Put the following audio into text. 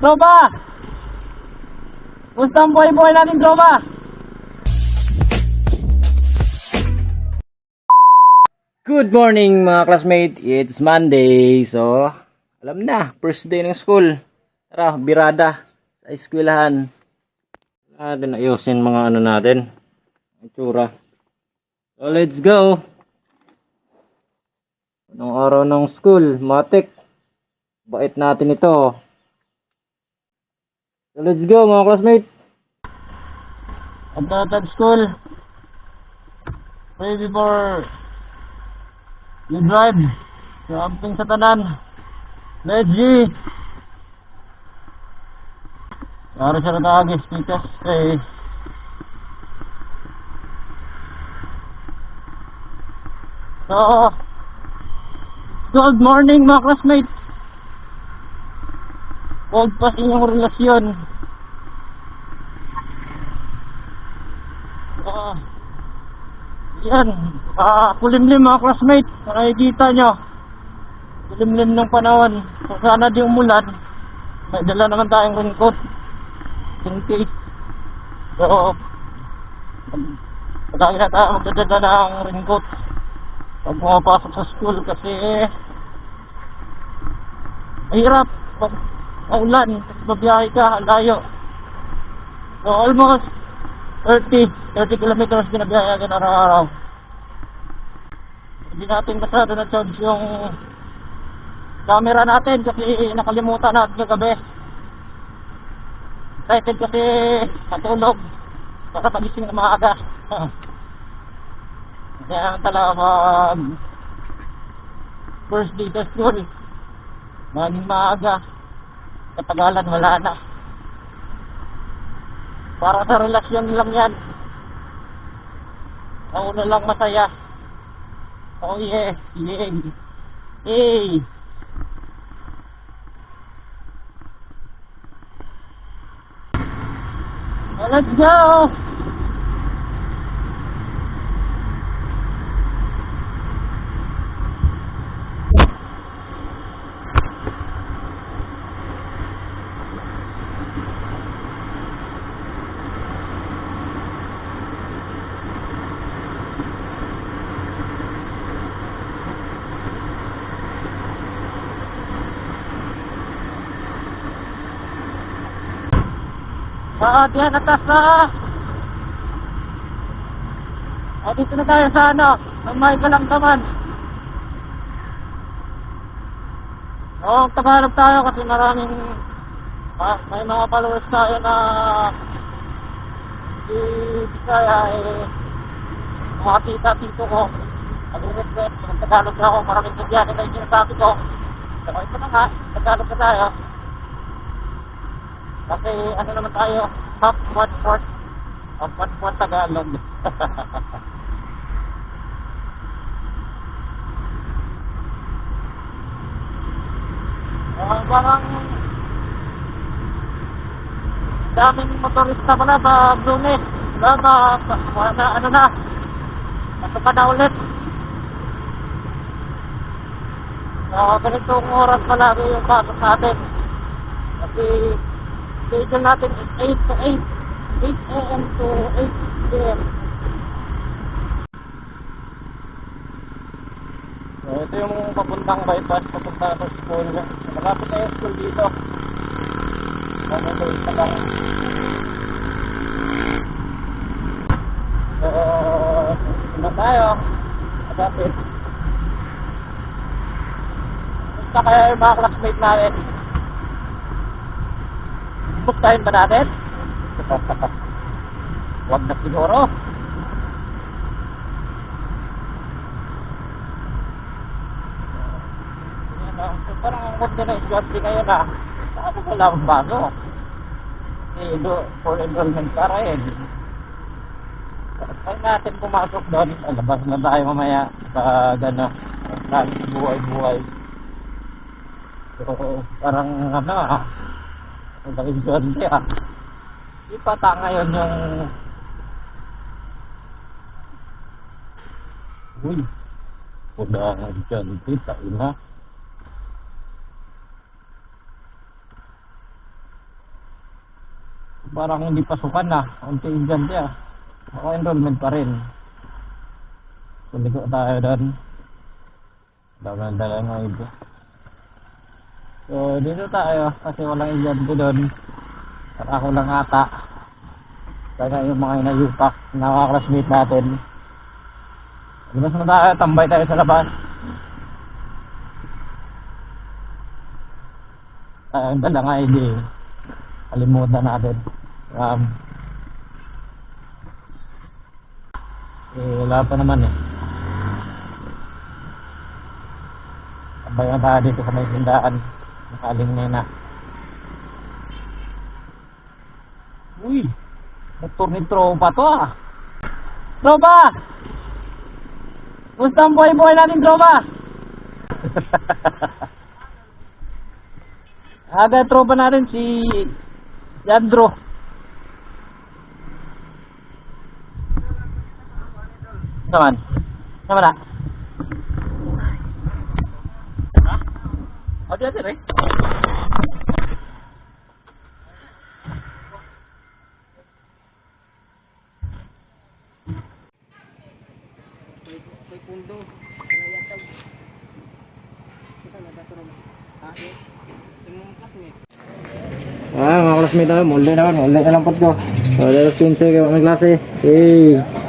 Tropa! Gusto ang buhay-buhay natin, tropa! Good morning mga classmate, it's Monday. So, alam na, first day ng school. Tara, birada sa eskwelahan. Natin ayusin mga ano natin. Itsura. So, let's go. Anong araw ng school? Matik. Bait natin ito. So, let's go mga classmate. At school. Pray before you drive. Camping sa tanan. Let's go! Para sa natagis, speakers. Okay. So, good morning mga classmates. Old pa sa inyong relasyon. Yan, kulimlim mga classmates. Nakikita nyo, kulimlim ng panahon. Kung sana di umulan, may dala naman tayong raincoat in case. So, palagi na tayo magdadala ng raincoat pag pumapasok sa school kasi mahirap pag maulan kasi babiyahe ka, layo. So almost 30 kilometers binabiyahe agad araw-araw. Hindi natin masyado na-charge yung camera natin kasi nakalimutan natin kagabi. Excited kasi matulog para pagising na maaga. Kaya talaga pag first day sa school, maging maaga, katagalan wala na. Para sa relasyon lang yan. Ako na lang masaya. Oh yeah, yeah. Hey. Let's go. Diyan atas na. Dito na tayo sa ano, may Kalamtaman. Tagalog tayo kasi maraming may mga followers tayo na di Bisaya mga tita-tito ko. Nag-request, Tagalog na ako, maraming kaibigan na yung sinasabi ko. So ito na nga, Tagalog na tayo. Kasi ano naman tayo, half one Tagalog. Parang daming motorista pala ba Lunes, ano na, pasok ka na ulit. Ganitong oras palagi yung pasok natin kasi schedule natin is 8 to 8 a.m. to 8 p.m. So ito yung papuntang bypass, papunta sa school. Malapit na yung school dito. Isa lang. So na tayo. Malapit. Gusto kaya yung mga classmate natin. Buktahin ba natin? Huwag na siguro. So, parang ang mundo na iswerte ngayon na saan na wala akong bago? For enrollment para eh. Kaya natin pumasok doon. Labas na tayo mamaya sa gano'n. Laging buhay-buhay. So parang ano ang laking swerte Di pata ngayon yung uy, pudangan dyan, kita ina. parang hindi pasukan na. Unti estudyante Ako enrollment pa rin. Tuliko tayo doon. Dala ng ID. So dito tayo kasi walang estudyante doon. Para ako lang ata. Kaya yung mga inayupak na classmate natin. Labas na tayo, tambay tayo sa labas. Ang dalang ID. Kalimutan natin. Wala pa naman Tambay na tayo dito sa may tindahan. Nakaling na. Uy! Motor ni tropa to Tropa! Gusto ang buhay-buhay natin, tropa? Aga tropa natin si Andrew. Naman na? O, di natin mga classmate muli na lang po ko. So, alas 15 kayo ng klase. Hey.